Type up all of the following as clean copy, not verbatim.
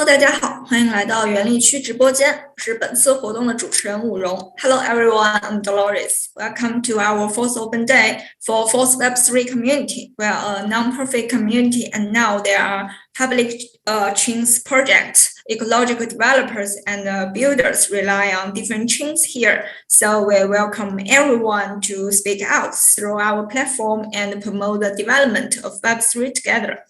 Hello，大家好，欢迎来到原力区直播间，我是本次活动的主持人武荣。Hello everyone, I'm Dolores. Welcome to our fourth open day for fourth Web3 community. We are a non-profit community and now there are public chains projects, ecological developers and builders rely on different chains here. So we welcome everyone to speak out through our platform and promote the development of Web3 together.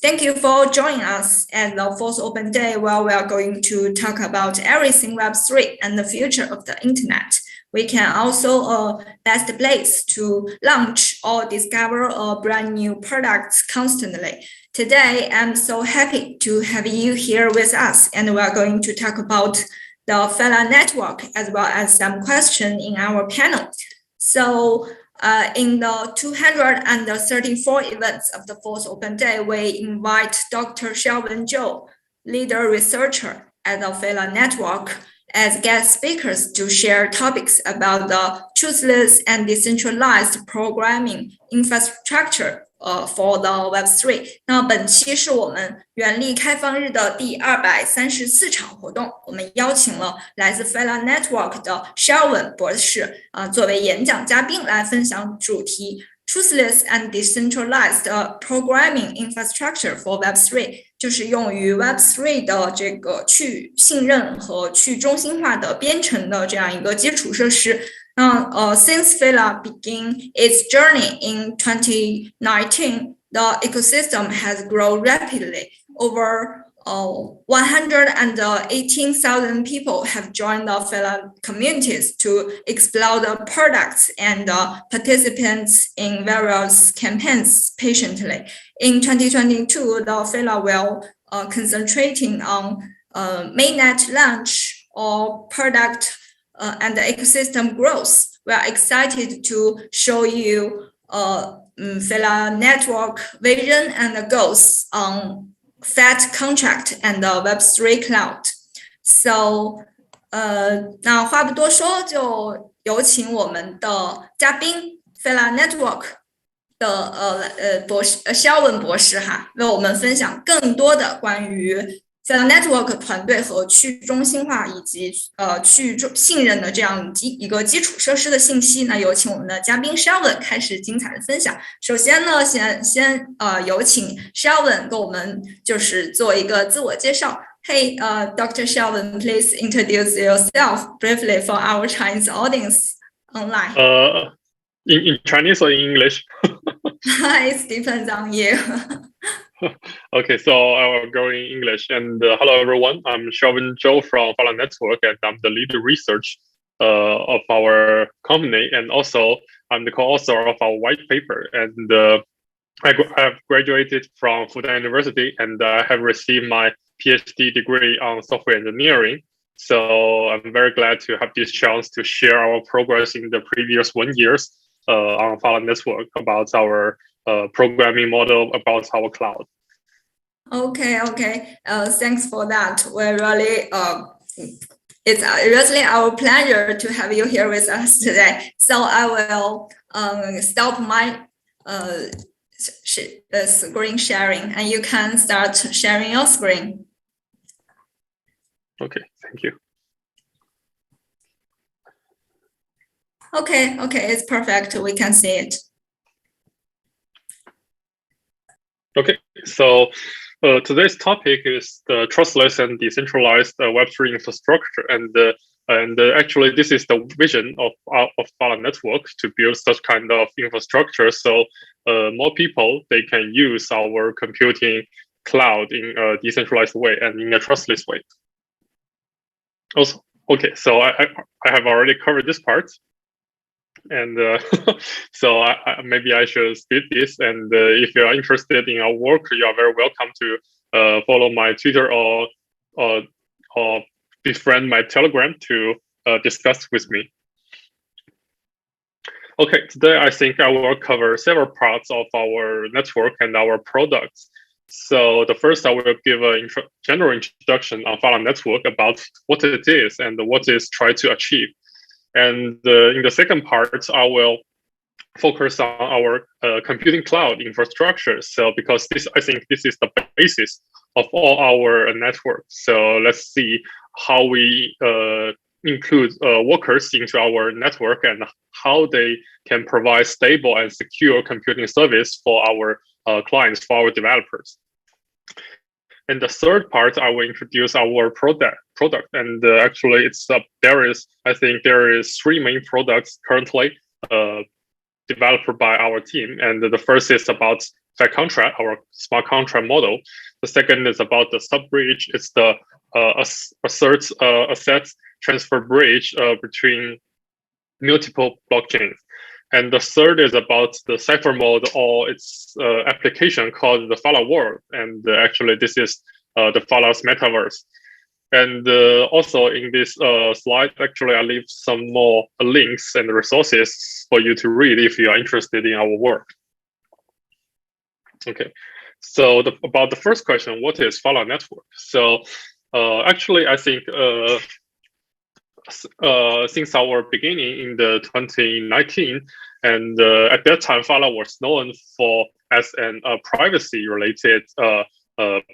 Thank you for joining us at the fourth open day where we are going to talk about everything Web3 and the future of the internet. We can also a best place to launch or discover brand new products constantly. Today, I'm so happy to have you here with us, and we are going to talk about the Phala Network as well as some questions in our panel. So, in the 234 events of the fourth open day, we invite Dr. Shelvin Zhou, leader researcher at the Phala Network, as guest speakers to share topics about the trustless and decentralized programming infrastructure for the Web3。那本期是我们原力开放日的第234场活动，我们邀请了来自 Phala Network 的 Shelvin 博士作为演讲嘉宾来分享主题 Trustless and Decentralized Programming Infrastructure for Web3， 就是用于 Web3 的这个去信任和去中心化的编程的这样一个基础设施。Since Phala began its journey in 2019, the ecosystem has grown rapidly. Over 118,000 people have joined the Phala communities to explore the products and participants in various campaigns patiently. In 2022, the Phala will concentrating on mainnet launch or product and the ecosystem growth. We are excited to show you Phala Network vision and goals on FAT contract and the Web3 cloud. So, 那话不多说，就有请我们的嘉宾 Phala Network 的博士Shelvin博士哈，为我们分享更多的关于Phala Network 团队和去中心化以及去信任的这样一个基础设施的信息。那有请我们的嘉宾 Shelvin 开始精彩的分享。首先呢，先有请 Shelvin 给我们就是做一个自我介绍。Hey, Dr. Shelvin, please introduce yourself briefly for our Chinese audience online. In Chinese or in English? It depends on you. Okay, so I will go in English. And hello, everyone. I'm Shelvin Zhou from Phala Network, and I'm the lead research of our company. And also, I'm the co-author of our white paper. And I have graduated from Fudan University, and I have received my PhD degree on software engineering. So I'm very glad to have this chance to share our progress in the previous 1 year on Phala Network about our programming model, about our cloud. Okay. Thanks for that. We're really it's really our pleasure to have you here with us today. So I will stop my screen sharing, and you can start sharing your screen. Okay, thank you. Okay, it's perfect. We can see it. Okay, so today's topic is the trustless and decentralized Web3 infrastructure, and actually this is the vision of Phala Network to build such kind of infrastructure, so more people they can use our computing cloud in a decentralized way and in a trustless way. Also, okay, so I have already covered this part. And so maybe I should speed this. And if you are interested in our work, you are very welcome to follow my Twitter or befriend my Telegram to discuss with me. Okay, today I think I will cover several parts of our network and our products. So the first, I will give a general introduction on Phala Network about what it is and what it is trying to achieve. And in the second part, I will focus on our computing cloud infrastructure. So because I think this is the basis of all our network. So let's see how we include workers into our network and how they can provide stable and secure computing service for our clients, for our developers. And the third part, I will introduce our product. And actually, I think there is 3 main products currently developed by our team. And the first is about Fat Contract, our smart contract model. The second is about the sub-bridge. It's the assets transfer bridge between multiple blockchains. And the third is about the Cipher Mode or its application called the Phala World. And actually, this is the Phala's metaverse. And also in this slide, actually, I leave some more links and resources for you to read if you are interested in our work. Okay, so about the first question, what is Phala Network? So actually, I think since our beginning in the 2019, and at that time, Phala was known as a privacy-related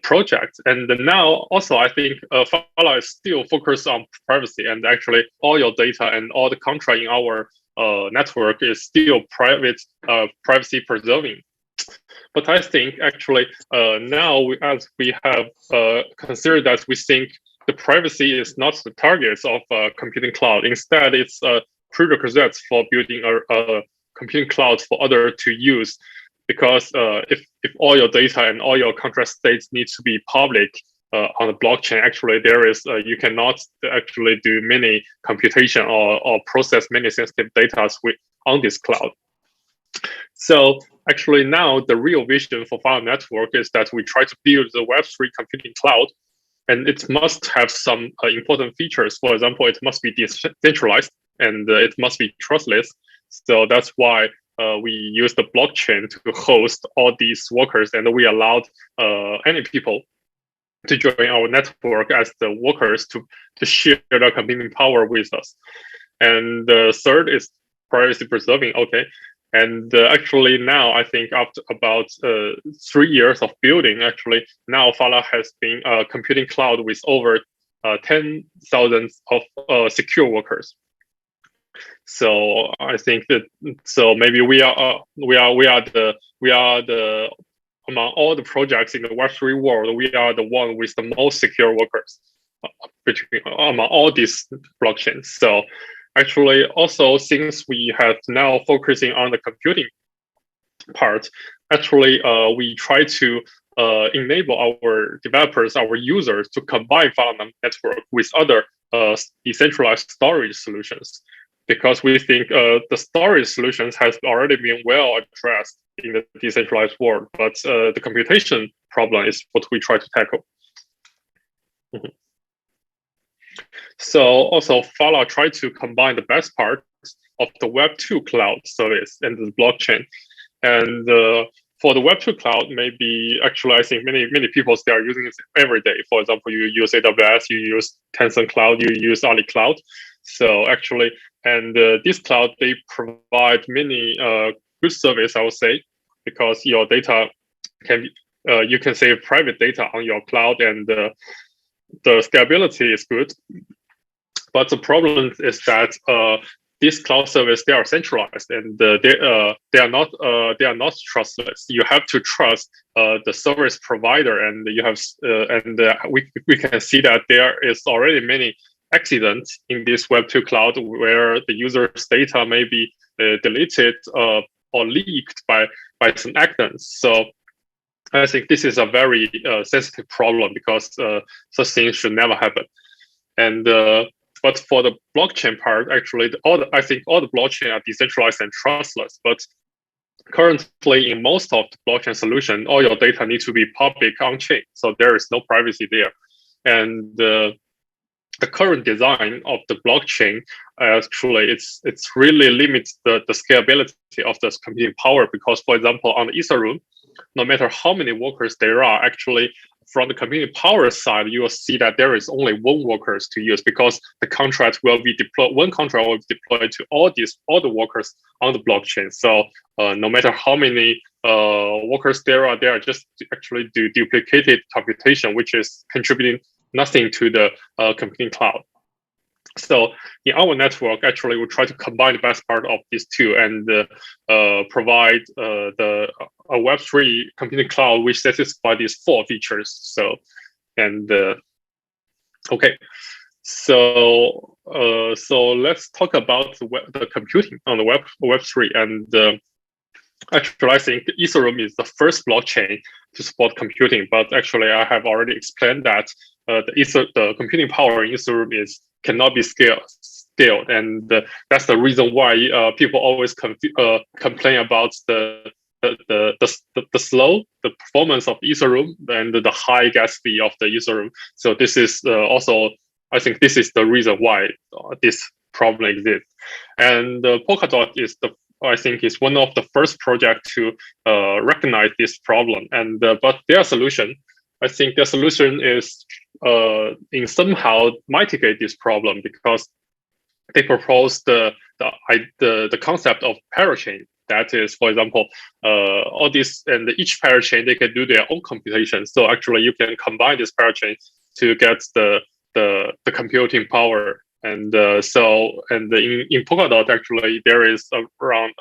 project. And now also, I think Phala is still focused on privacy, and actually all your data and all the contract in our network is still privacy preserving. But I think actually now as we have considered that, we think the privacy is not the targets of computing cloud. Instead, it's a prerequisite for building a computing cloud for others to use. Because if all your data and all your contract states need to be public on the blockchain, actually you cannot actually do many computation or process many sensitive data on this cloud. So actually now the real vision for Phala Network is that we try to build the Web3 computing cloud, and it must have some important features. For example, it must be decentralized and it must be trustless. So that's why we use the blockchain to host all these workers, and we allowed any people to join our network as the workers to share their computing power with us. And the third is privacy preserving. Okay. And actually now I think after about 3 years of building, actually now Phala has been a computing cloud with over 10,000 of secure workers. So I think that maybe we are the among all the projects in the Web3 world, we are the one with the most secure workers among all these blockchains. So actually, also since we have now focusing on the computing part, actually we try to enable our developers, our users, to combine Phala Network with other decentralized storage solutions. Because we think the storage solutions has already been well addressed in the decentralized world, but the computation problem is what we try to tackle. Mm-hmm. So also Phala tried to combine the best parts of the Web2 cloud service and the blockchain. And for the Web2 cloud, maybe actually I think many people still are using it every day. For example, you use AWS, you use Tencent Cloud, you use Ali Cloud. So actually, and this cloud, they provide many good service, I would say, because your data can be, you can save private data on your cloud, and the scalability is good. But the problem is that this cloud service, they are centralized, and they are not trustless. You have to trust the service provider, and you have we can see that there is already many accidents in this Web2 cloud where the user's data may be deleted or leaked by some actors. So I think this is a very sensitive problem, because such things should never happen. And but for the blockchain part, actually, I think all the blockchain are decentralized and trustless. But currently, in most of the blockchain solution, all your data needs to be public on chain, so there is no privacy there. And the current design of the blockchain actually it's really limits the scalability of this computing power, because, for example, on the Ethereum, no matter how many workers there are, actually from the computing power side, you will see that there is only one workers to use because the contract will be deployed. One contract will be deployed to all the workers on the blockchain. So no matter how many workers there are just actually do duplicated computation, which is contributing nothing to the computing cloud. So in our network, actually, we try to combine the best part of these two and provide a Web3 computing cloud which satisfies these 4 features. So, and okay, so let's talk about the computing on the Web3. And actually, I think Ethereum is the first blockchain to support computing. But actually, I have already explained that the computing power in Ethereum cannot be scaled, and that's the reason why people always complain about the performance of Ethereum and the high gas fee of the Ethereum. So this is also, I think this is the reason why this problem exists. And Polkadot I think is one of the first projects to recognize this problem. And but their solution, I think their solution is in somehow mitigate this problem because they propose the concept of parachain. That is, for example, all this and each parachain they can do their own computation. So actually, you can combine this parachain to get the computing power. And in Polkadot, actually, there is around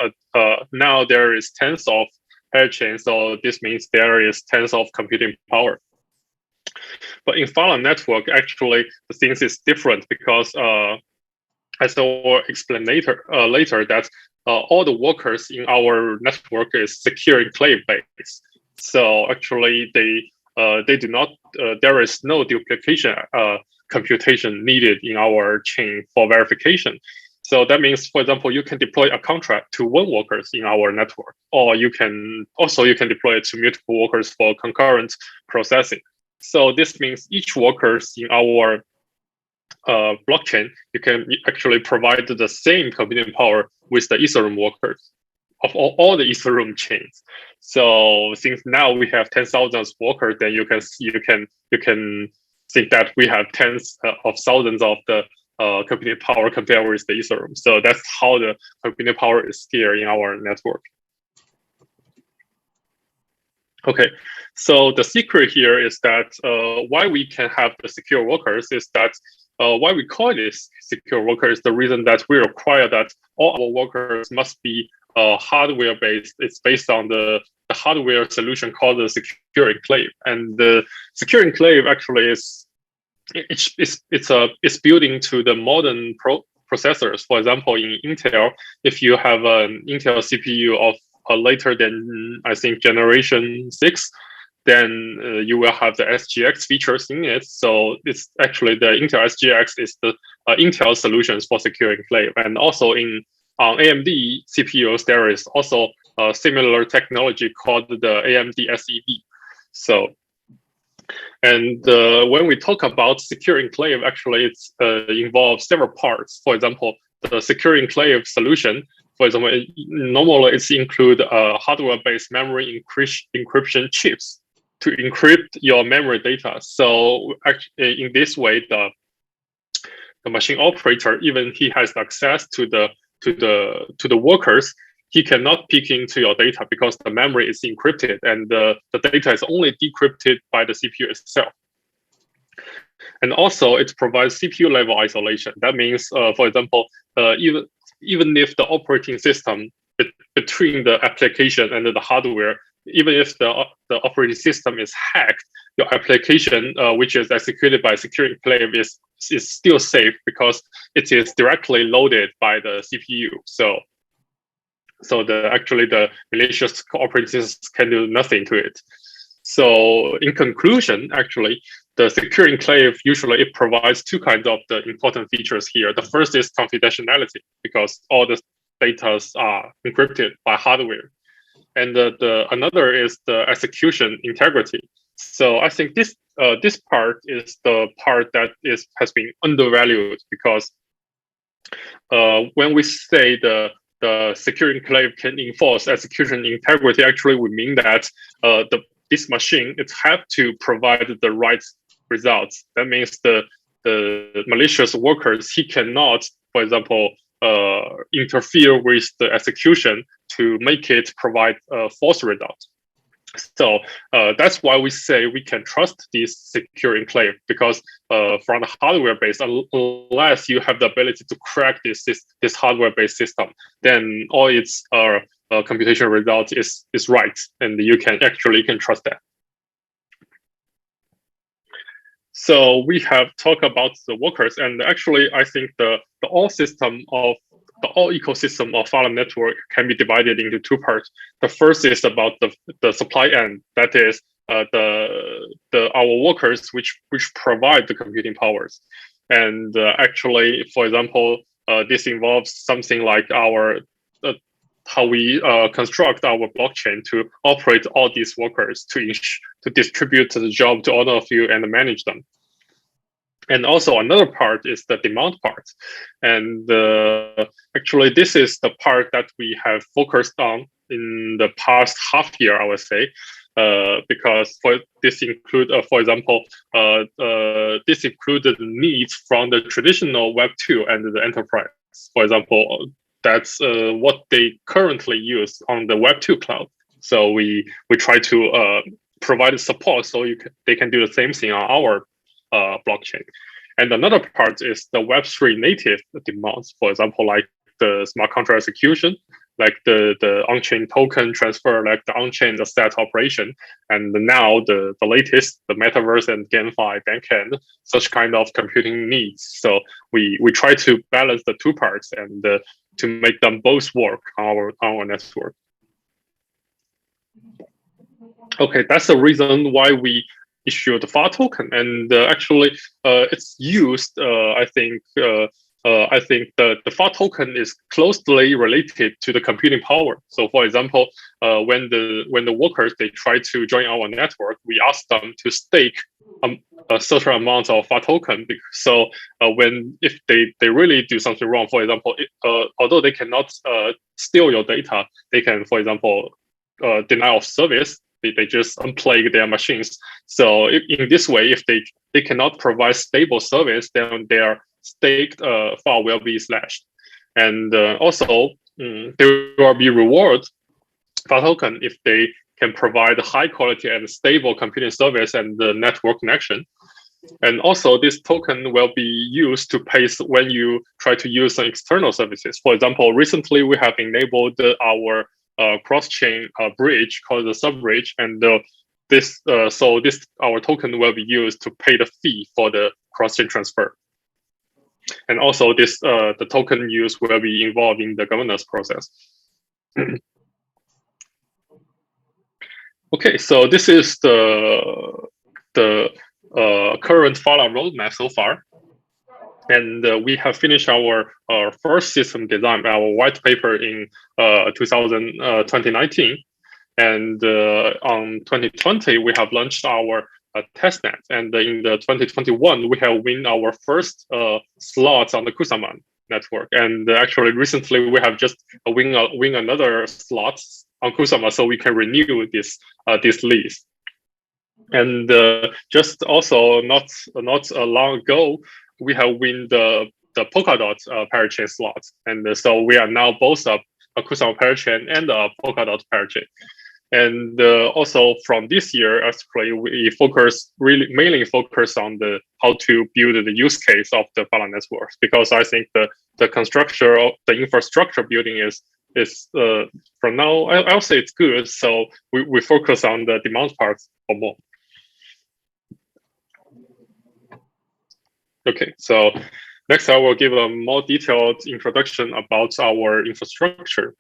now there is tens of parachains. So this means there is tens of computing power. But in Phala Network, actually, the things is different because, as I will explain later, that all the workers in our network is secure enclave based. So actually, they do not. There is no duplication computation needed in our chain for verification. So that means, for example, you can deploy a contract to one workers in our network, or you can deploy it to multiple workers for concurrent processing. So this means each workers in our blockchain, you can actually provide the same computing power with the Ethereum workers of all the Ethereum chains. So since now we have 10,000 workers, then you can think that we have tens of thousands of the computing power compared with the Ethereum. So that's how the computing power is scaled in our network. Okay, so the secret here is that why we can have the secure workers is that why we call this secure workers, the reason that we require that all our workers must be hardware based. It's based on the hardware solution called the secure enclave. And the secure enclave actually it's building to the modern processors. For example, in Intel, if you have an Intel CPU of later than, I think, generation 6, then you will have the SGX features in it. So it's actually the Intel SGX is the Intel solutions for secure enclave. And also on AMD CPUs, there is also a similar technology called the AMD SED. So, and when we talk about secure enclave, actually it's involves several parts. For example, the secure enclave solution, for example, normally it's include hardware-based memory encryption chips to encrypt your memory data. So actually, in this way, the machine operator, even he has access to the workers, he cannot peek into your data because the memory is encrypted and the data is only decrypted by the CPU itself. And also, it provides CPU level isolation. That means, for example, even if the operating system between the application and the hardware, even if the operating system is hacked, your application, which is executed by secure enclave, is still safe because it is directly loaded by the CPU. So actually the malicious operating system can do nothing to it. So in conclusion, actually, the secure enclave usually it provides two kinds of the important features here. The first is confidentiality because all the data are encrypted by hardware. And another is the execution integrity. So I think this part is the part that has been undervalued because when we say the secure enclave can enforce execution integrity, actually we mean that this machine, it have to provide the right results. That means the malicious workers, he cannot, for example, interfere with the execution to make it provide a false result. So that's why we say we can trust this secure enclave, because from the hardware-based, unless you have the ability to crack this hardware-based system, then all its computation result is right, and you can trust that. So we have talked about the workers, and actually, I think the whole ecosystem of Phala Network can be divided into two parts. The first is about the supply end, that is our workers which provide the computing powers. And actually, for example, this involves something like our how we construct our blockchain to operate all these workers to distribute the job to all of you and manage them. And also another part is the demand part. And actually, this is the part that we have focused on in the past half year, I would say, because this include, for example, this included needs from the traditional Web2 and the enterprise. For example, that's what they currently use on the Web2 cloud. So we try to provide support so they can do the same thing on our blockchain. And another part is the Web3 native demands, for example, like the smart contract execution, like the on-chain token transfer, like the on-chain asset operation, and now the latest, the metaverse and GameFi backend, such kind of computing needs. So we try to balance the two parts and to make them both work on our network. Okay, that's the reason why we issue the Phala token, and actually it's used. I think the Phala token is closely related to the computing power. So, for example, when the workers they try to join our network, we ask them to stake a certain amount of Phala token. So if they really do something wrong, for example, although they cannot steal your data, they can, for example, deny of service. They just unplug their machines. So in this way, if they cannot provide stable service, then their staked file will be slashed. And also, there will be reward Phala token if they can provide high quality and stable computing service and the network connection. And also, this token will be used to pay when you try to use some external services. For example, recently we have enabled our cross-chain bridge called the sub-bridge, and our token will be used to pay the fee for the cross-chain transfer. And also, the token use will be involved in the governance process. Okay, so this is the current Phala roadmap so far. And we have finished our first system design, our white paper in 2019. And on 2020, we have launched our testnet. And in the 2021, we have won our first slots on the Kusama network. And actually, recently, we have just win another slot on Kusama, so we can renew this lease. And just also not long ago, we have won the Polkadot parachain slot, and so we are now both a Kusama parachain and a Polkadot parachain. And also from this year, actually, we mainly focus on how to build the use case of the Phala networks, because I think the construction of the infrastructure building is from now I'll say it's good. So we focus on the demand parts for more. Okay, so next I will give a more detailed introduction about our infrastructure.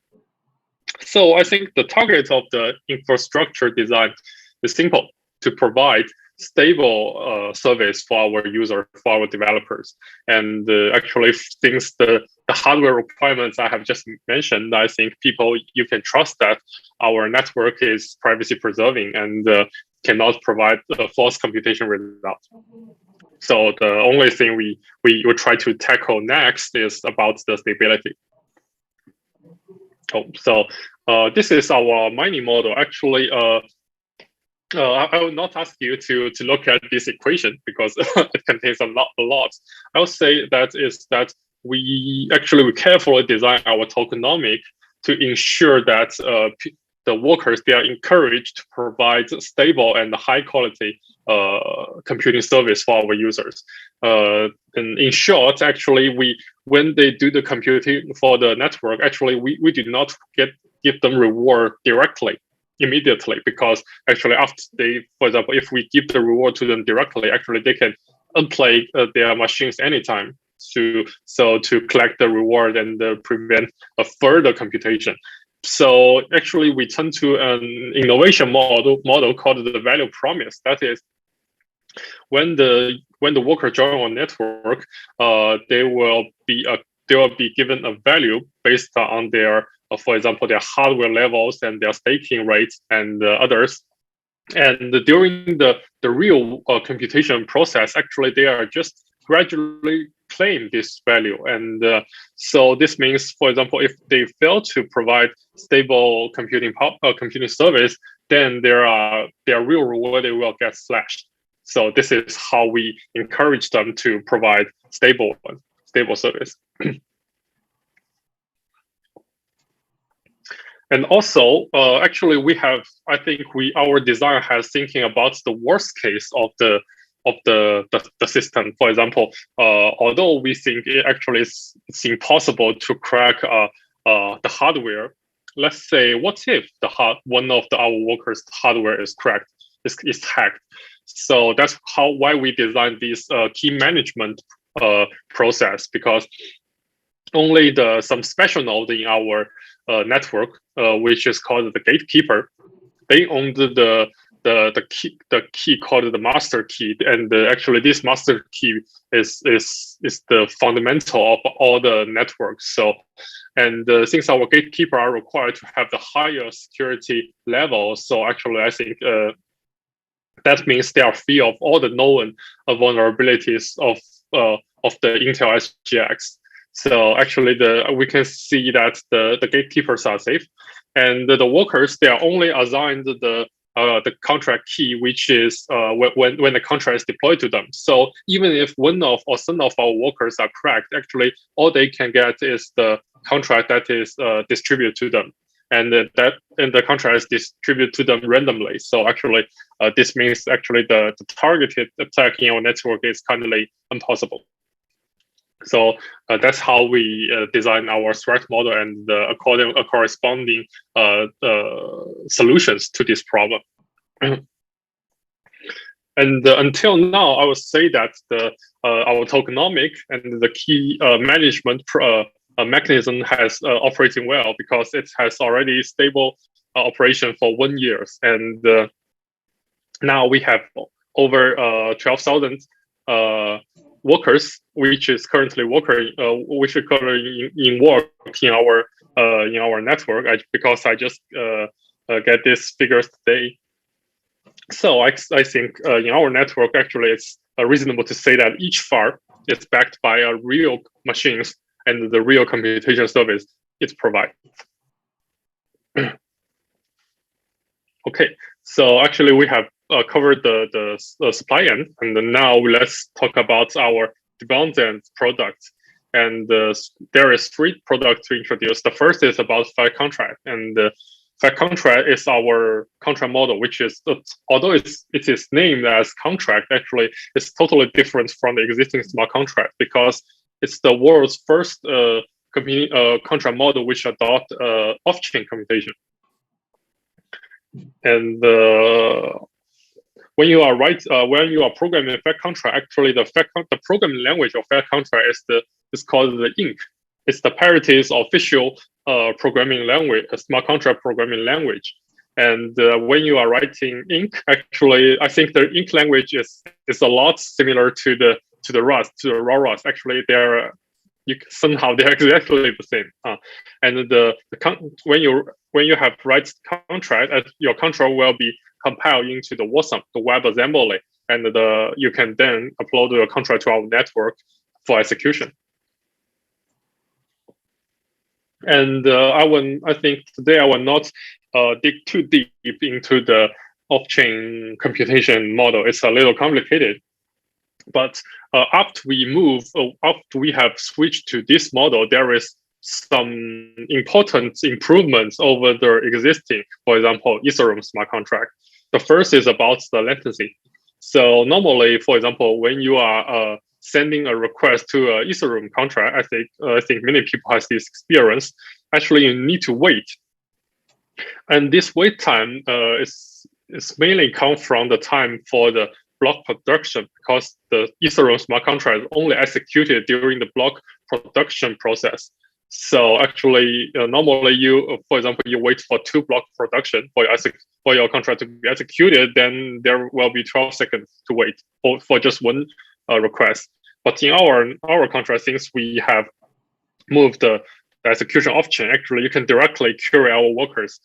So I think the target of the infrastructure design is simple: to provide stable service for our users, for our developers. And actually, since the hardware requirements I have just mentioned, I think you can trust that our network is privacy preserving and cannot provide a false computation result. So the only thing we will try to tackle next is about the stability. So this is our mining model. Actually, I will not ask you to look at this equation because it contains a lot. I would say that we carefully design our tokenomic to ensure that the workers, they are encouraged to provide stable and high quality computing service for our users. And in short, when they do the computing for the network, we do not give them reward directly immediately, because after for example, if we give the reward to them directly, they can unplay their machines anytime to collect the reward and prevent a further computation. So we turn to an innovation model called the value promise. That is, when the worker join our network, they will be given a value based on their, for example, their hardware levels and their staking rates and others. And during the real computation process, they are just gradually claim this value. And so this means, for example, if they fail to provide stable computing service, then their real reward will get slashed. So this is how we encourage them to provide stable service. And also, we have, our design has thinking about the worst case of the system. For example, although we think it's impossible to crack the hardware, let's say, what if one of our workers' hardware is cracked, is hacked? So that's why we designed this key management process, because only some special node in our network, which is called the gatekeeper, they own the key called the master key, and this master key is the fundamental of all the networks. So, and since our gatekeeper are required to have the higher security level, so I think that means they are free of all the known vulnerabilities of the Intel SGX. So we can see that the gatekeepers are safe, and the workers, they are only assigned the contract key, which is when the contract is deployed to them. So even if one of or some of our workers are cracked, all they can get is the contract that is distributed to them, and the contract is distributed to them randomly. So this means the targeted attack in our network is currently impossible. So that's how we design our threat model and corresponding solutions to this problem. And until now, I would say that our tokenomic and the key management mechanism has operating well, because it has already stable operation for 1 year, and now we have over 12,000 workers, which is currently in work in our network. Because I just get these figures today. So I think in our network, it's reasonable to say that each FAR is backed by a real machines and the real computation service it provides. Okay, so we have covered the supply end, and now let's talk about our demand end product. And there is 3 products to introduce. The first is about Fat Contract, and Fat Contract is our contract model, which is, although it is named as contract, it's totally different from the existing smart contract, because it's the world's first contract model which adopt off-chain computation. And when you are programming a Fat Contract, the programming language of Fat Contract is called the INC. It's the Parity's official programming language, a smart contract programming language. And when you are writing INC, I think the INC language is a lot similar to the Rust, to the raw Rust. They're exactly the same. And when you have write contract, your contract will be compiled into the WASM, the web assembly, and you can then upload your contract to our network for execution. And I think today I will not dig too deep into the off-chain computation model. It's a little complicated, but after we have switched to this model, there is some important improvements over the existing, for example, Ethereum smart contract. The first is about the latency. So normally, for example, when you are sending a request to an Ethereum contract, I think many people have this experience. Actually, you need to wait, and this wait time is mainly come from the time for the block production, because the Ethereum smart contract is only executed during the block production process. So actually, normally for example, you wait for 2 block production for your contract to be executed, then there will be 12 seconds to wait for just one request. But in our contract, since we have moved the execution off-chain, actually you can directly query our workers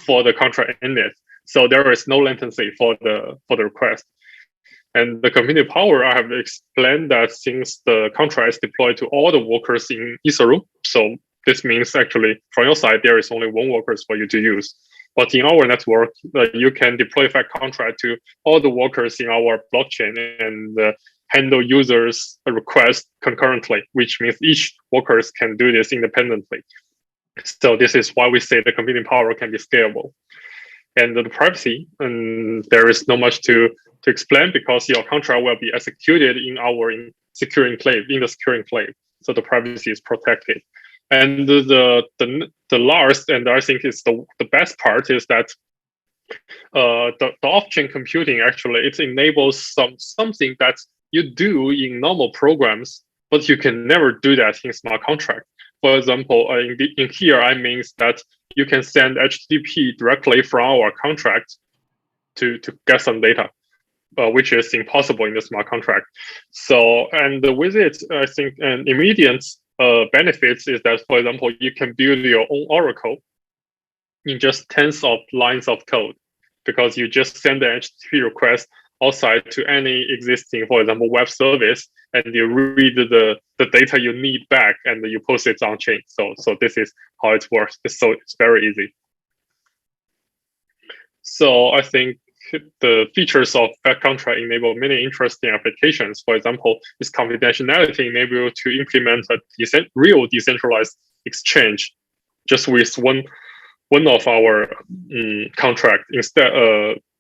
for the contract init. So there is no latency for the request. And the computing power, I have explained that since the contract is deployed to all the workers in Ethereum, so this means actually from your side, there is only one workers for you to use. But in our network, you can deploy that contract to all the workers in our blockchain and handle users' requests concurrently, which means each workers can do this independently. So this is why we say the computing power can be scalable. And the privacy, and there is not much to explain, because your contract will be executed in the secure enclave. So the privacy is protected. And the last, and I think is the best part, is that the off-chain computing actually it enables something that you do in normal programs, but you can never do that in smart contract. For example, in here, I means that you can send HTTP directly from our contract to get some data, which is impossible in the smart contract. So, and with it, I think an immediate benefits is that, for example, you can build your own Oracle in just tens of lines of code, because you just send the HTTP request outside to any existing, for example, web service, and you read the data you need back, and you post it on chain. So this is how it works. So it's very easy. So I think the features of that contract enable many interesting applications. For example, its confidentiality enables to implement a real decentralized exchange just with one of our contract instead.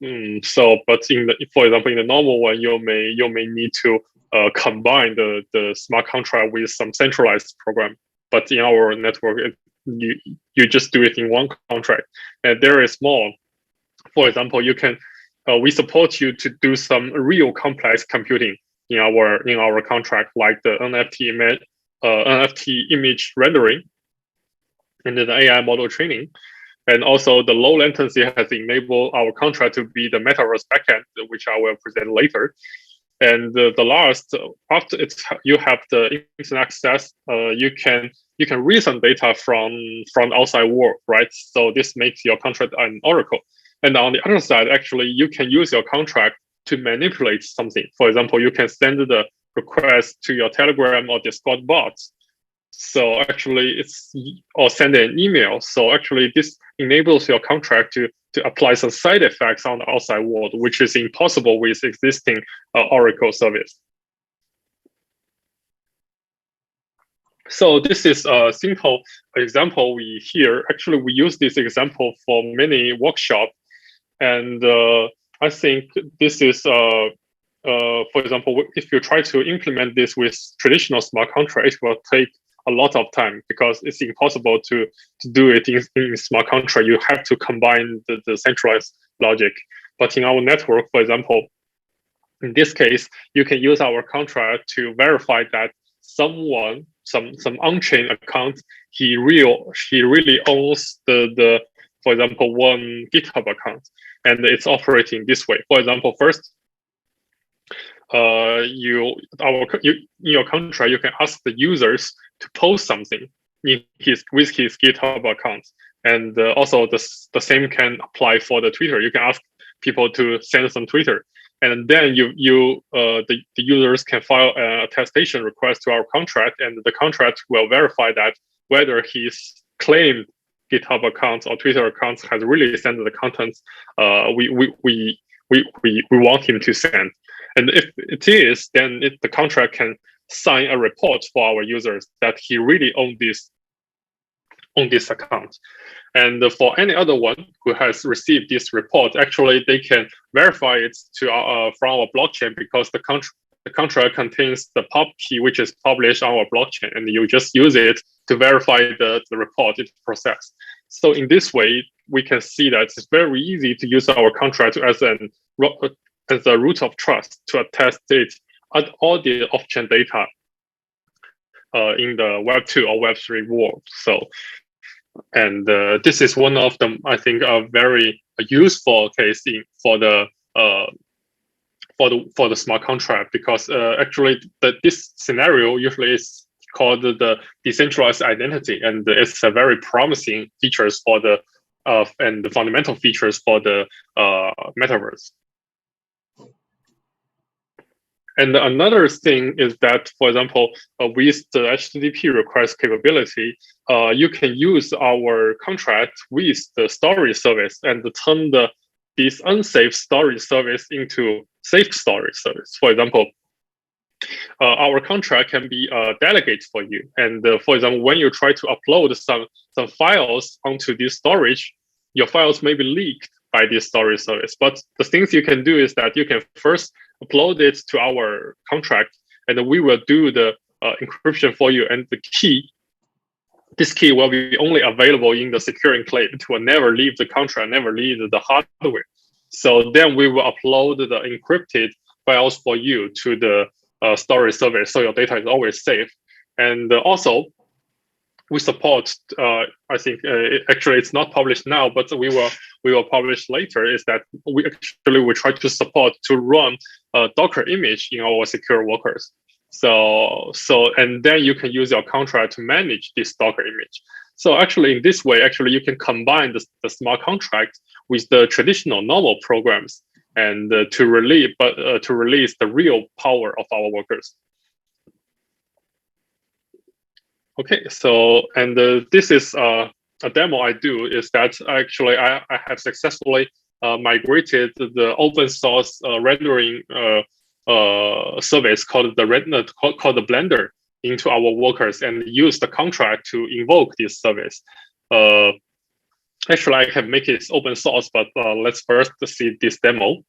But for example, in the normal one, you may need to combine the smart contract with some centralized program. But in our network, you just do it in one contract, and there is more. For example, you can we support you to do some real complex computing in our contract, like the NFT image rendering and the AI model training. And also the low latency has enabled our contract to be the metaverse backend, which I will present later. And the last, after you have the internet access, you can read some data from outside world, right? So this makes your contract an oracle. And on the other side, actually, you can use your contract to manipulate something. For example, you can send the request to your Telegram or Discord bots. So actually, or send an email. So actually, this enables your contract to apply some side effects on the outside world, which is impossible with existing Oracle service. So this is a simple example we hear. Actually, we use this example for many workshops. And I think this is, for example, if you try to implement this with traditional smart contract, it will take a lot of time, because it's impossible to do it in smart contract. You have to combine the centralized logic. But in our network, for example, in this case, you can use our contract to verify that someone, some on-chain account, he really owns the for example, one GitHub account, and it's operating this way. For example, first, in your contract, you can ask the users to post something with his GitHub account, and also the same can apply for the Twitter. You can ask people to send some Twitter, and then the users can file an attestation request to our contract, and the contract will verify that whether he's claimed GitHub accounts or Twitter accounts has really sent the contents we want him to send. And if it is, then the contract can sign a report for our users that he really owns this account. And for any other one who has received this report, actually they can verify it from our blockchain, because the contract contains the pub key which is published on our blockchain, and you just use it to verify the report is processed. So in this way, we can see that it's very easy to use our contract as a root of trust to attest it at all the off-chain data in the Web2 or Web3 world. So, and this is one of them, I think, a very useful case for the smart contract, because actually this scenario usually is called the decentralized identity, and it's a very promising features for the and the fundamental features for the metaverse. And another thing is that, for example, with the HTTP request capability, you can use our contract with the storage service and turn this unsafe storage service into safe storage service. For example, our contract can be a delegate for you. And for example, when you try to upload some files onto this storage, your files may be leaked by this storage service. But the things you can do is that you can first upload it to our contract, and we will do the encryption for you. And this key will be only available in the secure enclave. It will never leave the contract, never leave the hardware. So then we will upload the encrypted files for you to the storage service, so your data is always safe. And also, we support. I think actually it's not published now, but we will publish later. Is that we try to support to run a Docker image in our secure workers. So and then you can use your contract to manage this Docker image. So actually, in this way, actually you can combine the smart contract with the traditional normal programs, and to release the real power of our workers. Okay, so and this is a demo I do, is that actually I have successfully migrated the open source rendering service called the Blender into our workers, and use the contract to invoke this service. Actually, I can make it open source, but let's first see this demo.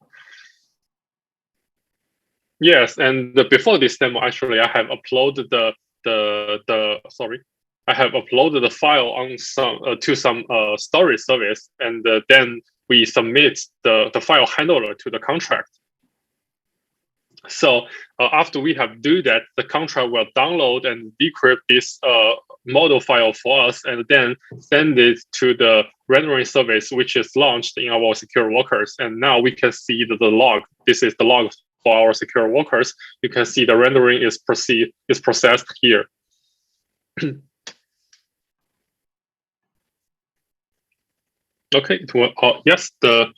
Yes, and before this demo, actually, I have uploaded I have uploaded the file on to some storage service, and then we submit the file handler to the contract. So after we have do that, the contract will download and decrypt this model file for us, and then send it to the rendering service, which is launched in our secure workers. And now we can see the log. This is the log for our secure workers. You can see the rendering is processed here. Okay, yes, the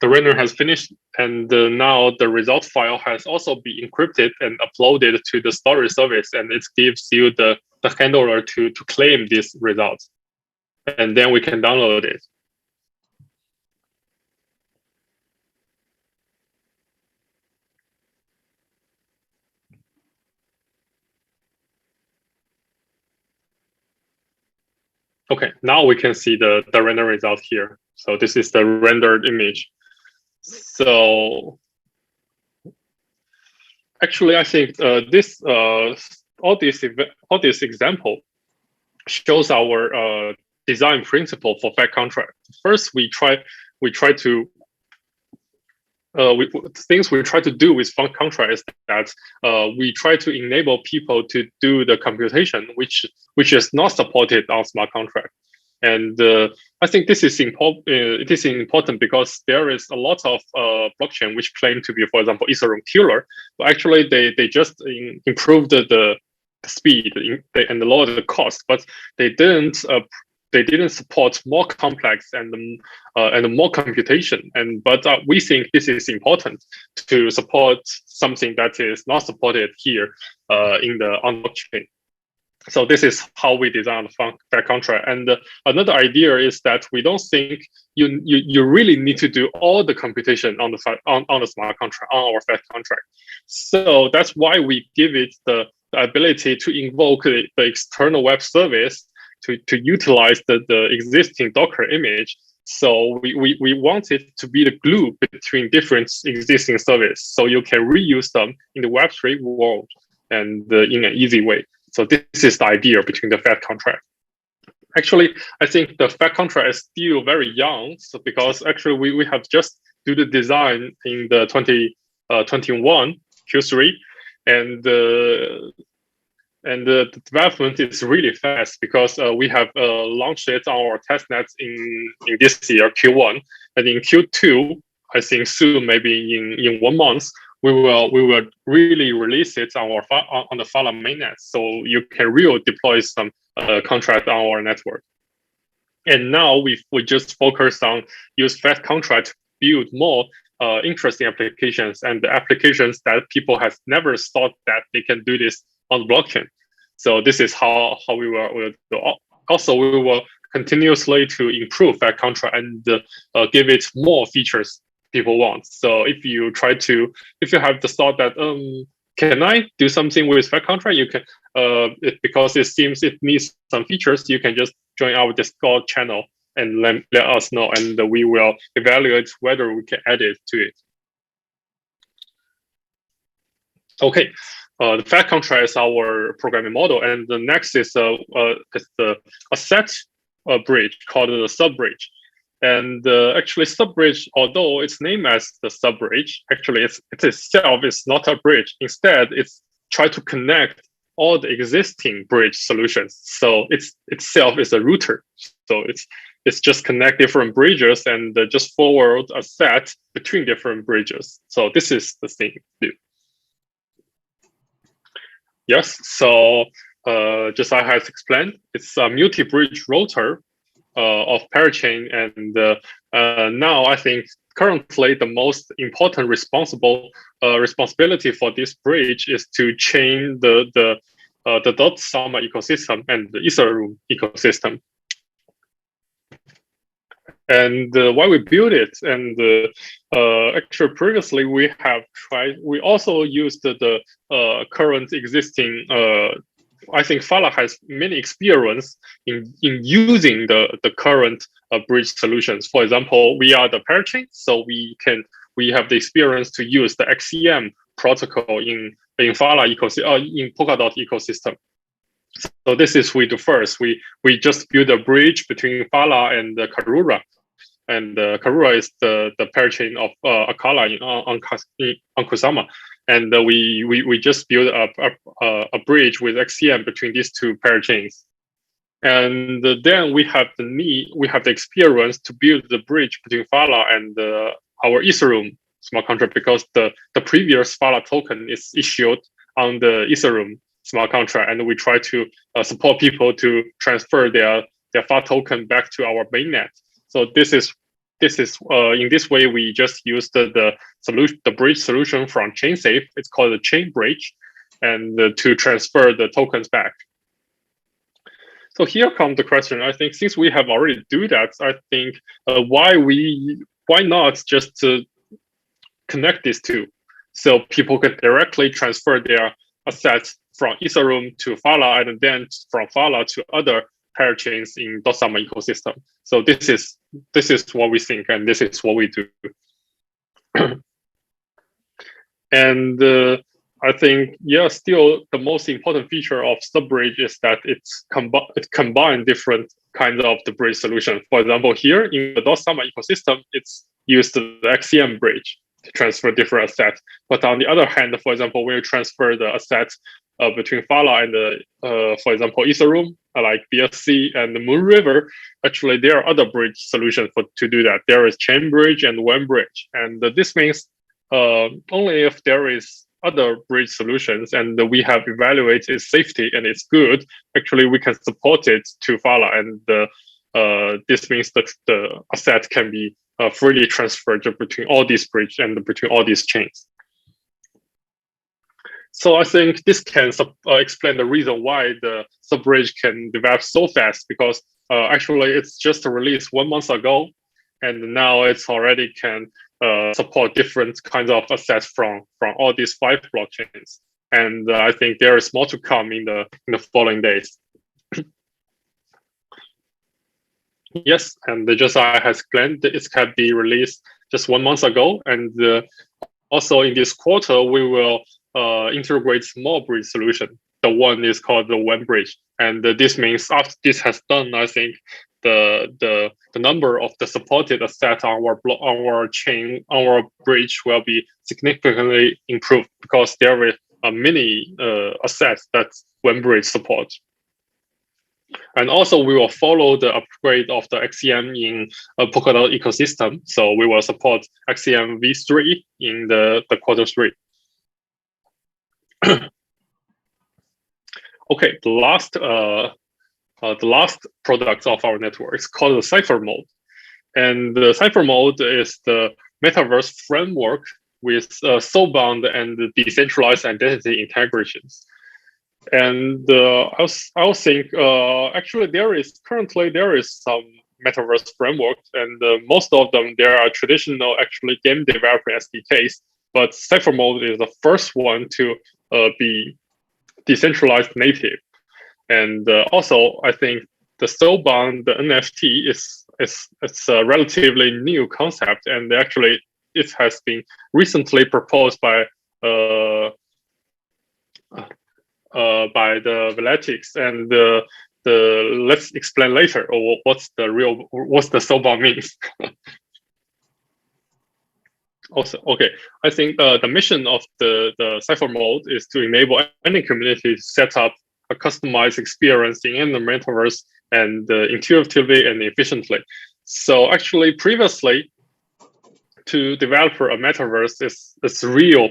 render has finished, and now the result file has also been encrypted and uploaded to the storage service, and it gives you the handler to claim this result, and then we can download it. Okay, now we can see the render result here. So this is the rendered image. So actually, I think all this example shows our design principle for fat contract. First, we try to things we try to do with fund contract is that we try to enable people to do the computation, which is not supported on smart contract. And I think this is important. It is important because there is a lot of blockchain which claim to be, for example, Ethereum killer, but actually they just improved the speed and lowered the cost, but they didn't support more complex and more computation. But we think this is important to support something that is not supported here on blockchain. So this is how we design the fair contract. And another idea is that we don't think you really need to do all the computation on the smart contract, on our fair contract. So that's why we give it the ability to invoke the external web service to utilize the existing Docker image. So we want it to be the glue between different existing services, so you can reuse them in the Web3 world and in an easy way. So this is the idea between the Fed contract. Actually, I think the Fed contract is still very young, so because actually we have just do the design in the 2021 Q3, and the development is really fast because we have launched it on our testnets in this year Q1, and in Q2, I think soon, maybe in 1 month, we will really release it on the Phala mainnet, so you can really deploy some contract on our network. And now we just focus on use Fed contract to build more interesting applications, and the applications that people have never thought that they can do this on the blockchain. So this is how we will do. Also, we will continuously to improve Fed contract and give it more features people want. So if you have the thought that can I do something with Fed contract, you can because it seems it needs some features, you can just join our Discord channel and let us know, and we will evaluate whether we can add it to it. Okay, the Fed contract is our programming model, and the next is a set bridge called the sub bridge. And actually, sub-bridge, although it's named as the sub-bridge, actually it itself is not a bridge. Instead, it's try to connect all the existing bridge solutions. So itself is a router. So it's just connect different bridges and just forward a set between different bridges. So this is the thing to do. Yes. So just I have explained, it's a multi-bridge router of parachain, and now I think currently the most important responsibility for this bridge is to chain the .Summer ecosystem and the Ethereum ecosystem. And why we build it, and actually previously we also used the current existing I think Phala has many experience in using the current bridge solutions. For example, we are the parachain, so we have the experience to use the XCM protocol in Phala in Polkadot ecosystem. So this is we do first. We just build a bridge between Phala and Karura, and Karura is the parachain of Akala on Kusama. And we just built a bridge with XCM between these two parachains. And then we have the experience to build the bridge between Phala and our Ethereum smart contract, because the previous Phala token is issued on the Ethereum smart contract, and we try to support people to transfer their Phala token back to our mainnet. So this is in this way we just use the bridge solution from ChainSafe. It's called the chain bridge, and to transfer the tokens back. So here comes the question. I think since we have already do that, I think why not just connect these two, so people can directly transfer their assets from Ethereum to Phala, and then from Phala to other parachains in Dosama ecosystem. So this is what we think, and this is what we do. And I think, still the most important feature of subbridge is that it combines different kinds of the bridge solution. For example, here in the Dosama ecosystem, it's used the XCM bridge to transfer different assets. But on the other hand, for example, when you transfer the assets between Phala and, for example, Ethereum, like BSC and the Moon River, actually there are other bridge solutions to do that. There is chain bridge and one bridge, and this means only if there is other bridge solutions and we have evaluated its safety and it's good, actually we can support it to Phala, and this means that the asset can be freely transferred between all these bridges and between all these chains. So I think this can explain the reason why the sub-bridge can develop so fast, because actually it's just released 1 month ago, and now it's already can support different kinds of assets from all these 5 blockchains. And I think there is more to come in the following days. Yes, and just I has explained, it can be released just 1 month ago, and also in this quarter we will integrate small bridge solution. The one is called the one bridge, and this means after this has done, I think the number of the supported assets on our chain, our bridge will be significantly improved, because there are many assets that one bridge supports. And also we will follow the upgrade of the XCM in Polkadot ecosystem. So we will support XCM v3 in the quarter 3. Okay, the last product of our network is called the Cipher Mode. And the Cipher Mode is the metaverse framework with soulbound and decentralized identity integrations. And I think actually there is some metaverse frameworks, and most of them there are traditional actually game developer SDKs. But Cipher Mode is the first one to be decentralized native. And also I think the soulbound, the NFT it's a relatively new concept, and actually it has been recently proposed by the Phanatics, and let's explain later what's the soulbound means. Also, okay, I think the mission of the Cipher Mode is to enable any community to set up a customized experience in the metaverse, and intuitively and efficiently. So actually previously, to develop a metaverse is real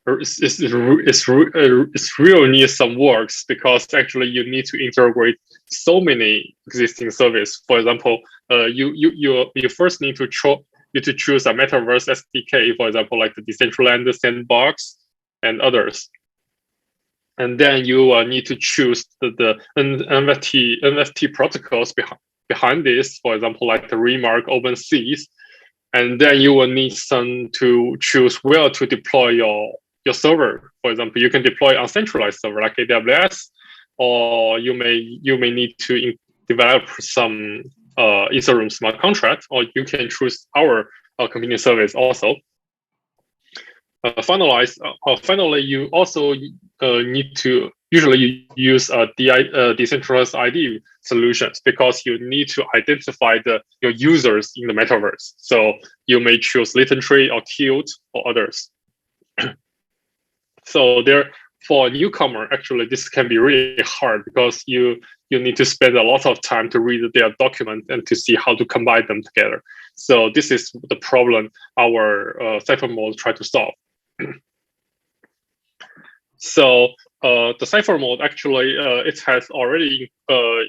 it's real needs some works, because actually you need to integrate so many existing services. For example, you first need to choose a metaverse SDK, for example, like the Decentralized Sandbox and others. And then you need to choose the NFT protocols behind this, for example, like the Remark, OpenSea. And then you will need some to choose where to deploy your server. For example, you can deploy on centralized server like AWS, or you may need to develop some Ethereum smart contract, or you can choose our community service also. Finally, you also need to usually use decentralized ID solutions, because you need to identify your users in the metaverse. So you may choose Latency or Tilt or others. So for a newcomer, actually, this can be really hard, because you need to spend a lot of time to read their document and to see how to combine them together. So this is the problem our Cipher Mode try to solve. So the Cipher Mode actually it has already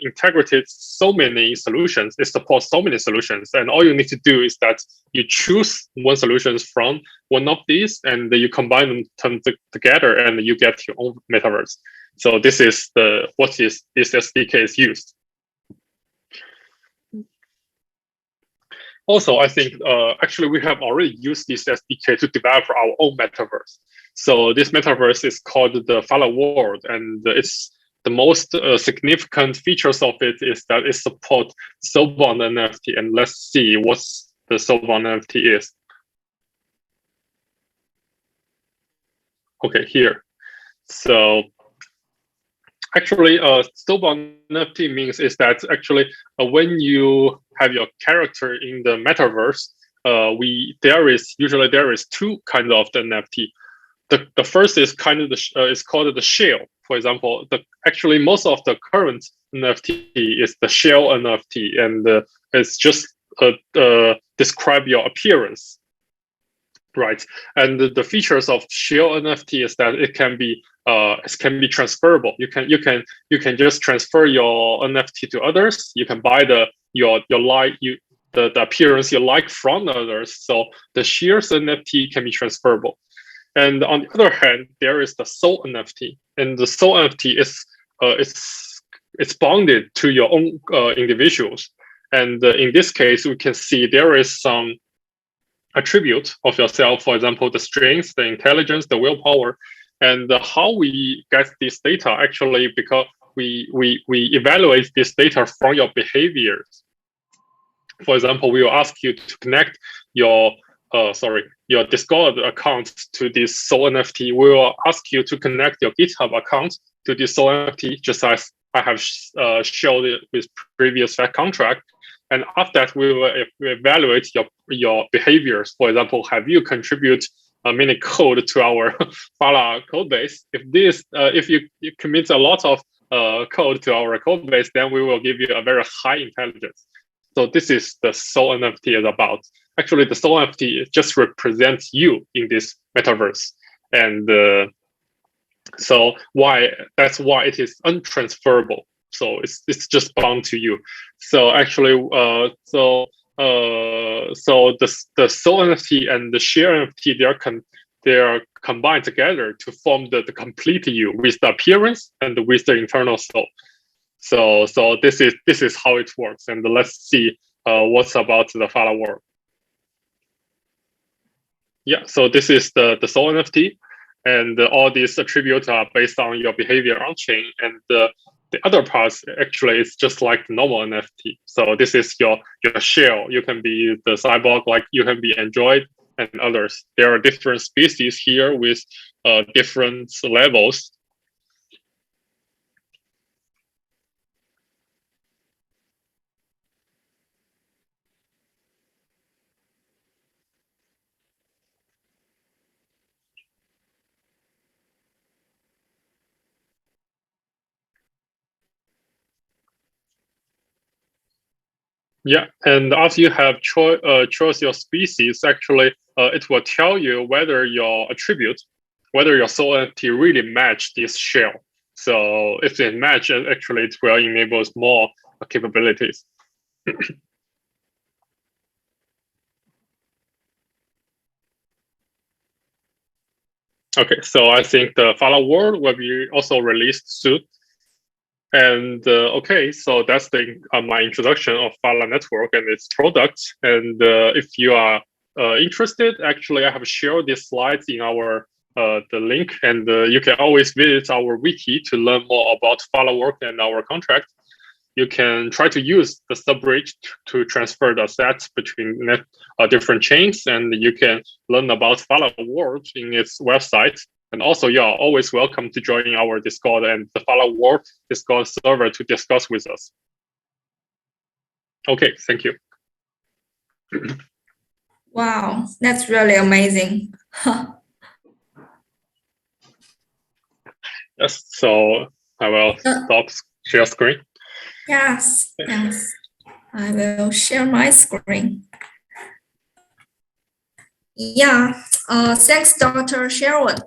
integrated so many solutions. It supports so many solutions, and all you need to do is that you choose one solution from one of these, and you combine them together, and you get your own metaverse. So this is what this SDK is used. Also, I think actually we have already used this SDK to develop our own metaverse. So this metaverse is called the Phala World, and it's the most significant features of it is that it supports soulbound NFT. And let's see what the soulbound NFT is. Okay, here. So actually, soulbound NFT means is that actually when you have your character in the metaverse, there is two kinds of the NFT. The first is kind of is called the shell. For example, actually most of the current NFT is the shell NFT, and it's just describe your appearance, right? And the features of shell NFT is that it can be transferable. You can just transfer your NFT to others. You can buy the appearance you like from others. So the shares NFT can be transferable. And on the other hand, there is the sole NFT, and the sole NFT is it's bounded to your own individuals. And in this case, we can see there is some attribute of yourself, for example, the strength, the intelligence, the willpower, and how we get this data actually, because we evaluate this data from your behaviors. For example, we will ask you to connect your Discord account to this sole NFT. We will ask you to connect your GitHub account to this sole NFT, just as I have showed it with previous fact contract. And after that, we will evaluate your behaviors. For example, have you contribute many code to our Phala code base? If you commit a lot of code to our code base, then we will give you a very high intelligence. So this is the sole NFT is about. Actually, the sole NFT just represents you in this metaverse, and that's why it is untransferable. So it's just bound to you. So actually, the sole NFT and the share NFT, they are combined together to form the complete you with the appearance and with the internal soul. So this is how it works. And let's see what's about the Phala world. Yeah, so this is the sole NFT, and all these attributes are based on your behavior on chain, and the other parts actually is just like the normal NFT. So this is your shell. You can be the cyborg, like you can be Android and others. There are different species here with different levels. Yeah, and after you have chose your species, actually, it will tell you whether your attribute, whether your sole NFT really match this shell. So if it match, actually, it will enable more capabilities. Okay, so I think the Phala world will be also released soon. And okay, so that's my introduction of Phala Network and its products. And if you are interested, actually, I have shared these slides in our the link, and you can always visit our wiki to learn more about Phala work and our contract. You can try to use the subbridge to transfer the sets between different chains, and you can learn about Phala world in its website. And also, you are always welcome to join our Discord and the Phala world Discord server to discuss with us. Okay, thank you. Wow, that's really amazing. Yes, so I will stop share screen. Yes, I will share my screen. Yeah, thanks, Dr. Sherwin.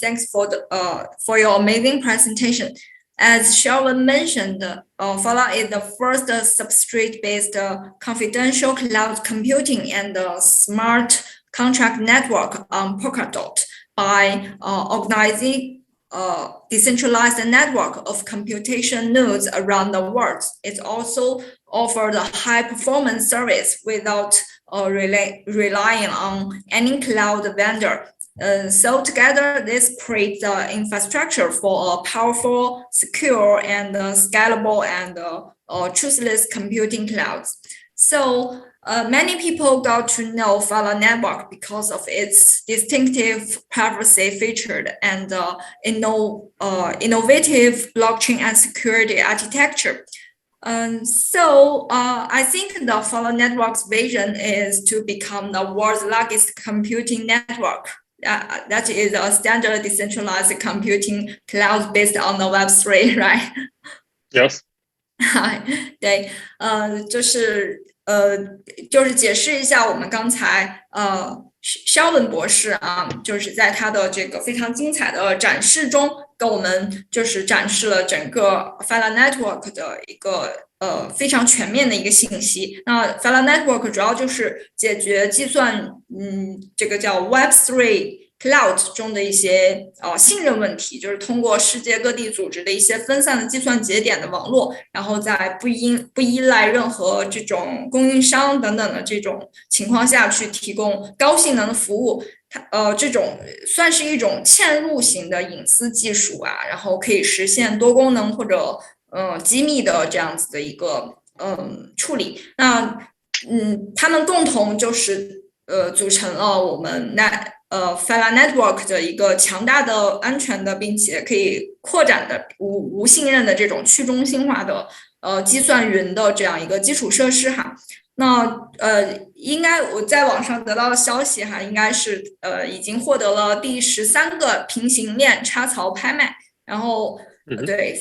Thanks for your amazing presentation. As Sherwin mentioned, Phala is the first substrate-based confidential cloud computing and smart contract network on Polkadot by organizing decentralized network of computation nodes around the world. It also offers a high-performance service without relying on any cloud vendor. So together, this creates the infrastructure for a powerful, secure, and scalable and trustless computing clouds. So many people got to know Phala Network because of its distinctive privacy featured and innovative blockchain and security architecture. So I think the Phala Network's vision is to become the world's largest computing network. That is a standard decentralized computing cloud based on the Web3, right? Yes. 对，就是解释一下我们刚才肖文博士啊，就是在他的这个非常精彩的展示中，跟我们就是展示了整个 Phala Network 的一个非常全面的一个信息。那 Phala Network 主要就是解决计算这个叫 Web3 Cloud 中的一些信任问题，就是通过世界各地组织的一些分散的计算节点的网络，然后在不依赖任何这种供应商等等的这种情况下去提供高性能的服务。这种算是一种嵌入型的隐私技术啊，然后可以实现多功能或者机密的这样子的一个处理。那他们共同就是组成了我们Phala Network 的一个强大的、安全的，并且可以扩展的无信任的这种去中心化的计算云的这样一个基础设施哈。那应该我在网上得到的消息哈，应该是已经获得了第13个平行链插槽拍卖，然后对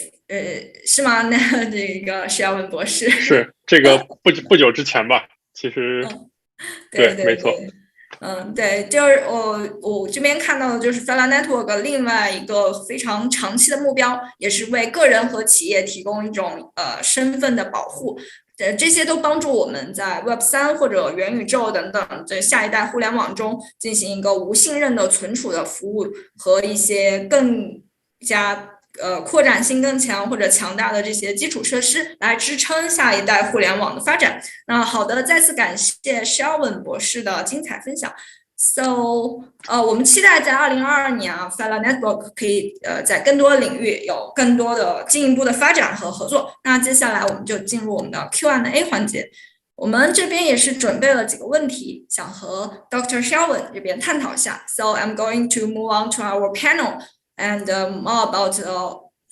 是吗？那这个是要问博士。是这个不久之前吧，其实对没错。对，就是我这边看到的就是 Phala Network 另外一个非常长期的目标，也是为个人和企业提供一种身份的保护。这些都帮助我们在 Web3 或者元宇宙等等这下一代互联网中进行一个无信任的存储的服务和一些更加扩展性更强或者强大的这些基础设施来支撑下一代互联网的发展。那好的，再次感谢 Shelvin 博士的精彩分享。我们期待在2022年啊 ，Phala Network 可以在更多领域有更多的进一步的发展和合作。那接下来我们就进入我们的 Q&A 环节。我们这边也是准备了几个问题，想和 Dr. Shelvin 这边探讨一下。So I'm going to move on to our panel and more about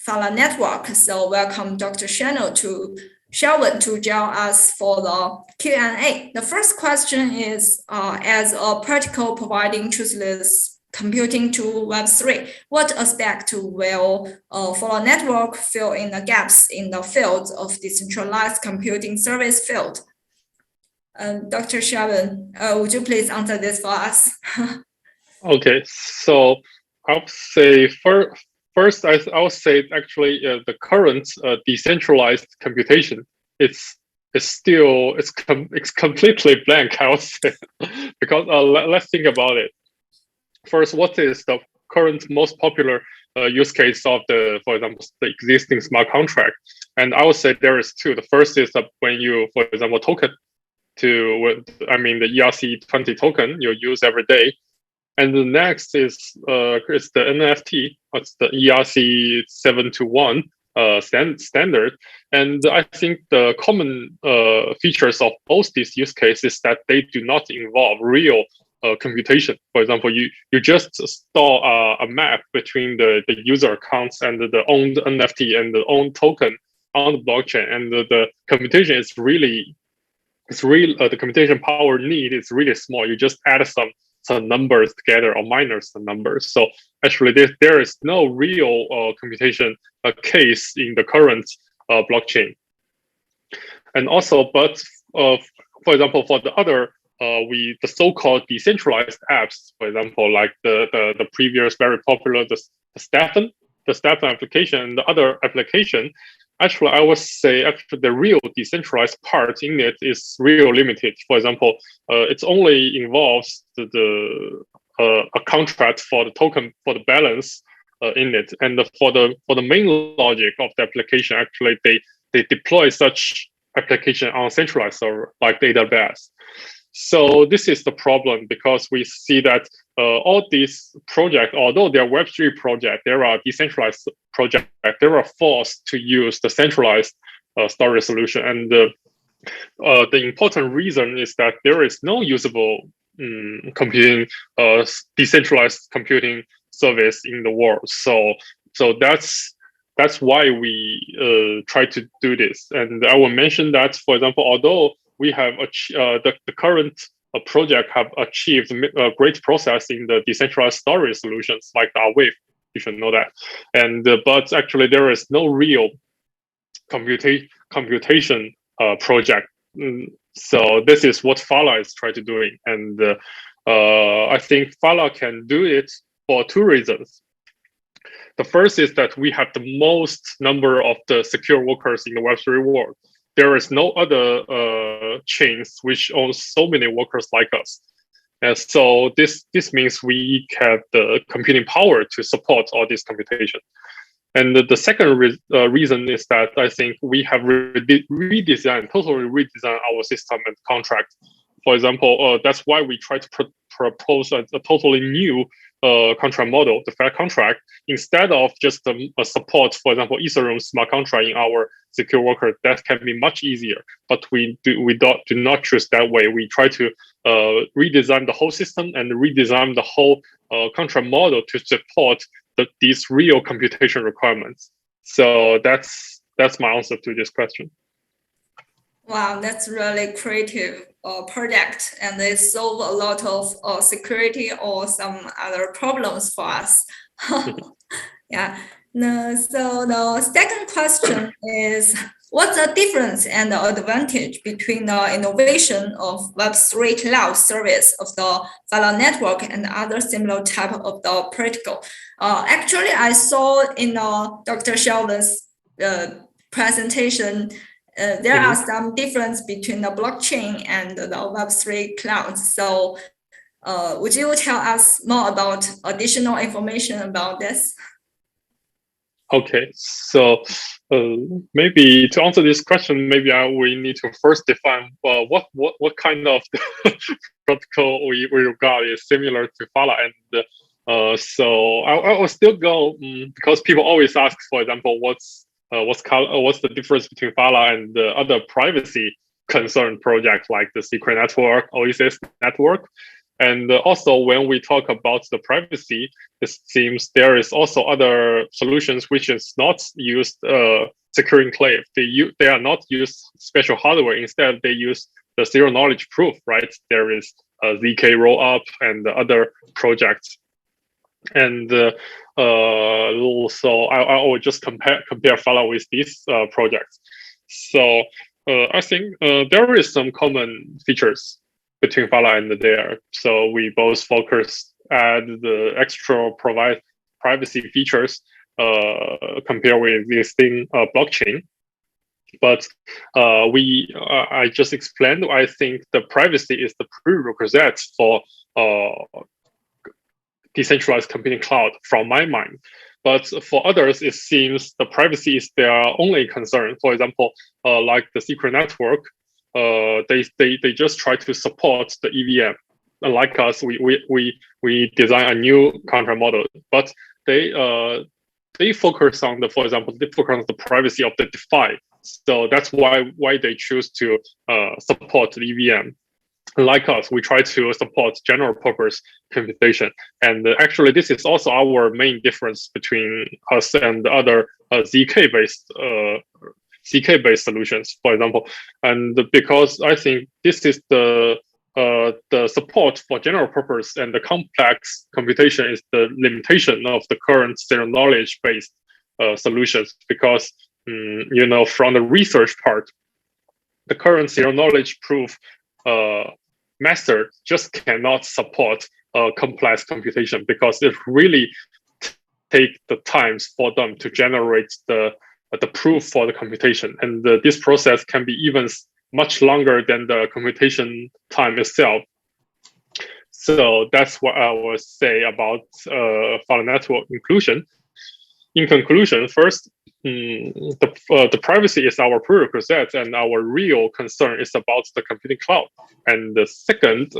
Phala Network. So welcome Dr. Shelvin to join us for the Q&A. The first question is, as a practical providing trustless computing to Web3, what aspect will Phala Network fill in the gaps in the field of decentralized computing service field? Dr. Shelvin, would you please answer this for us? Okay, so I'll say first I would say actually the current decentralized computation it's completely blank, I would say. Because let's think about it. First, what is the current most popular use case of for example, the existing smart contract? And I would say there is two. The first is that when you, for example, the ERC20 token you use every day. And the next is the NFT. It's the ERC721 standard. And I think the common features of both these use cases is that they do not involve real computation. For example, you just store a map between the user accounts and the owned NFT and the owned token on the blockchain, and the computation is really the computation power need is really small. You just add some numbers together or minus the numbers. So actually, there is no real computation case in the current blockchain. And also, but for example, for the other the so-called decentralized apps, for example, like the previous very popular the Stephan application and the other application. Actually, I would say actually the real decentralized part in it is real limited. For example, it only involves a contract for the token for the balance in it, and for the main logic of the application, actually they deploy such application on centralized server like AWS. So this is the problem, because we see that all these projects, although they are Web3 projects, there are decentralized projects, they are forced to use the centralized storage solution. And the important reason is that there is no usable computing, decentralized computing service in the world. So that's why we try to do this. And I will mention that, for example, although we have the current project have achieved great process in the decentralized storage solutions like the Wave. You should know that. And but actually there is no real computation project. So this is what Phala is trying to do. And I think Phala can do it for two reasons. The first is that we have the most number of the secure workers in the Web3 world. There is no other chains which owns so many workers like us. And so this means we have the computing power to support all this computation. And the second reason is that I think we have totally redesigned our system and contract. For example, that's why we try to propose a totally new contract model, the fair contract, instead of just a support, for example, Ethereum smart contract in our secure worker. That can be much easier, but we do not choose that way. We try to redesign the whole system and redesign the whole contract model to support these real computation requirements. So that's my answer to this question. Wow, that's really creative project, and they solve a lot of security or some other problems for us. Yeah. No, so the second question is, what's the difference and the advantage between the innovation of Web3 cloud service of the Phala Network and other similar type of the protocol? Actually, I saw in Dr. Sheldon's presentation, there are some difference between the blockchain and the Web3 clouds. So would you tell us more about additional information about this? Okay, so maybe to answer this question, maybe we need to first define what kind of protocol we regard is similar to Phala, and so I will still go because people always ask, for example, what's the difference between Phala and the other privacy concerned projects like the Secret Network, Oasis Network. And also, when we talk about the privacy, it seems there is also other solutions which is not used secure enclave. They are not use special hardware. Instead, they use the zero knowledge proof. Right? There is ZK rollup and other projects. And also, I will just compare Phala with these projects. So I think there is some common features between Phala and there. So we both focus at the extra provide privacy features compared with existing blockchain. But I just explained, I think the privacy is the prerequisite for Decentralized Computing Cloud from my mind. But for others, it seems the privacy is their only concern. For example, like the Secret Network, they just try to support the EVM. Like us, we design a new contract model, but they focus on the, for example, they focus on the privacy of the DeFi. So that's why they choose to support the EVM. Like us, we try to support general purpose computation. And actually, this is also our main difference between us and the other ZK-based solutions, for example. And because I think this is the support for general purpose and the complex computation is the limitation of the current zero knowledge based solutions. Because from the research part, the current zero knowledge proof method just cannot support complex computation because it really take the times for them to generate the proof for the computation, and this process can be even much longer than the computation time itself. So that's what I would say about Phala Network inclusion. In conclusion, first, the privacy is our prerequisite, and our real concern is about the computing cloud. And the second,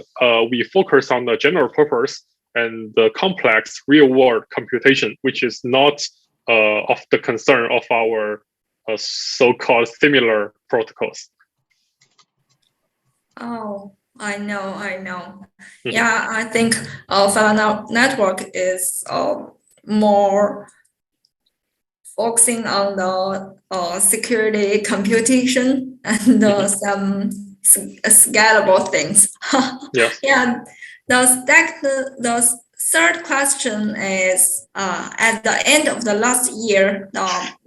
we focus on the general purpose and the complex real-world computation, which is not of the concern of our so-called similar protocols. Oh, I know. Mm-hmm. Yeah, I think Phala Network is more focusing on the security computation and some scalable things. Yes. Yeah. The third question is, at the end of the last year,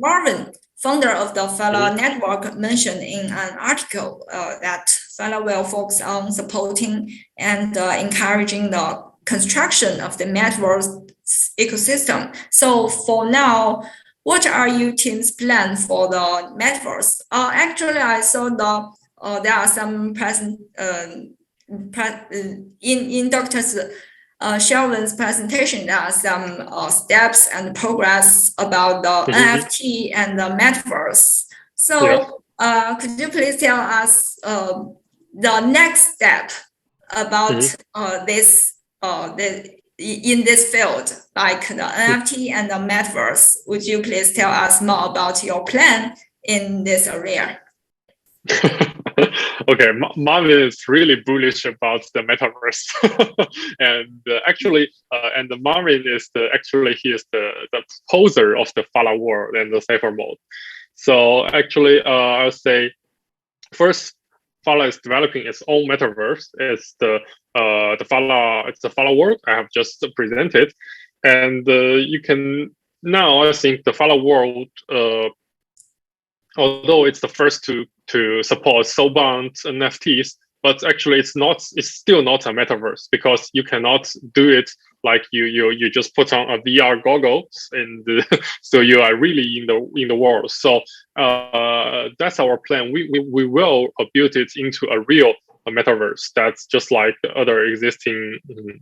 Marvin, founder of the Phala Network, mentioned in an article that Phala will focus on supporting and encouraging the construction of the metaverse ecosystem. So for now, what are your team's plans for the metaverse? Actually, I saw there are some in Dr. Shelvin's presentation, there are some steps and progress about the NFT and the metaverse. So could you please tell us the next step about this in this field, like the NFT and the metaverse? Would you please tell us more about your plan in this area? Okay, Marvin is really bullish about the metaverse, and actually, and Marvin is he is the proposer of the Phala world and the Cipher Mode. So actually, I'll say first, Phala is developing its own metaverse. It's the Phala world I have just presented, and you can now, I think the Phala world, although it's the first to support soulbound NFTs, but actually it's still not a metaverse, because you cannot do it like you just put on a VR goggles and so you are really in the world. So that's our plan. We will build it into a real metaverse that's just like the other existing,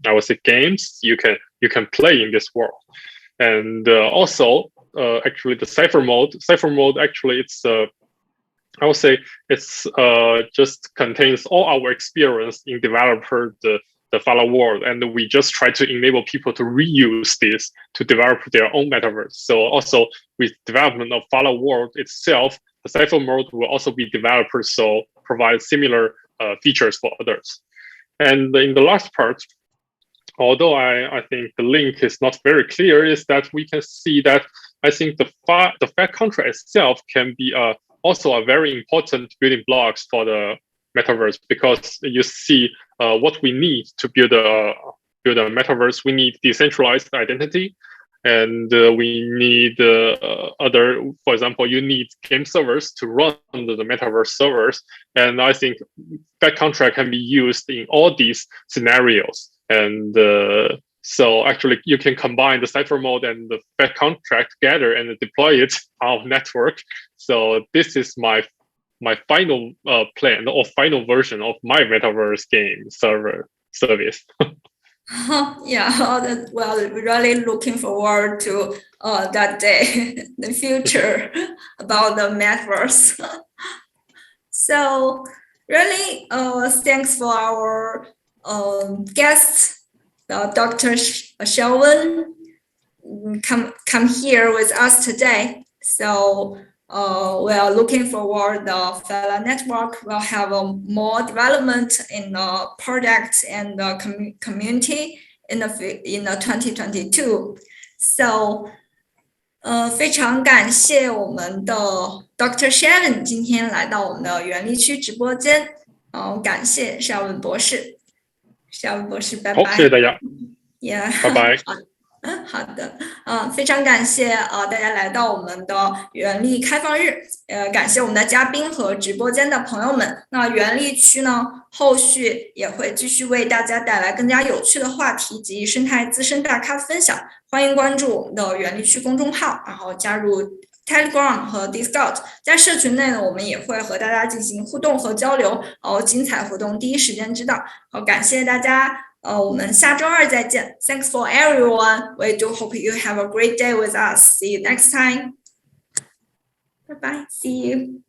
I would say, games you can play in this world. And also actually the Cipher Mode actually, it's I would say it's just contains all our experience in developer the Phala world, and we just try to enable people to reuse this to develop their own metaverse. So also with development of Phala world itself, the Cipher Mode will also be developers, so provide similar features for others. And in the last part, although I think the link is not very clear, is that we can see that I think the fat contract itself can be also a very important building blocks for the metaverse, because you see what we need to build a metaverse. We need decentralized identity, and we need other, for example, you need game servers to run the metaverse servers. And I think that contract can be used in all these scenarios. And so actually you can combine the Cipher Mode and the Fed contract together and deploy it on network. So this is my final plan, or final version of my metaverse game server service. Yeah, well, really looking forward to that day, the future about the metaverse. So really, thanks for our guest, Dr. Shelvin, come here with us today. So we are looking forward the Phala Network will have more development in the product and the community in the 2022. So 非常感谢我们的 Dr. Shelvin 今天来到我们的原力区直播间，感谢 Shelvin 博士，Shelvin 博士，拜拜。好，谢谢大家。拜拜。好的，非常感谢大家来到我们的原力开放日，感谢我们的嘉宾和直播间的朋友们。那原力区呢，后续也会继续为大家带来更加有趣的话题及生态资深大咖的分享，欢迎关注我们的原力区公众号，然后加入 Telegram 和 Discord， 在社群内呢，我们也会和大家进行互动和交流，精彩活动第一时间知道。好，感谢大家。我们下周二再见。Thanks for everyone. We do hope you have a great day with us. See you next time. Bye bye. See you.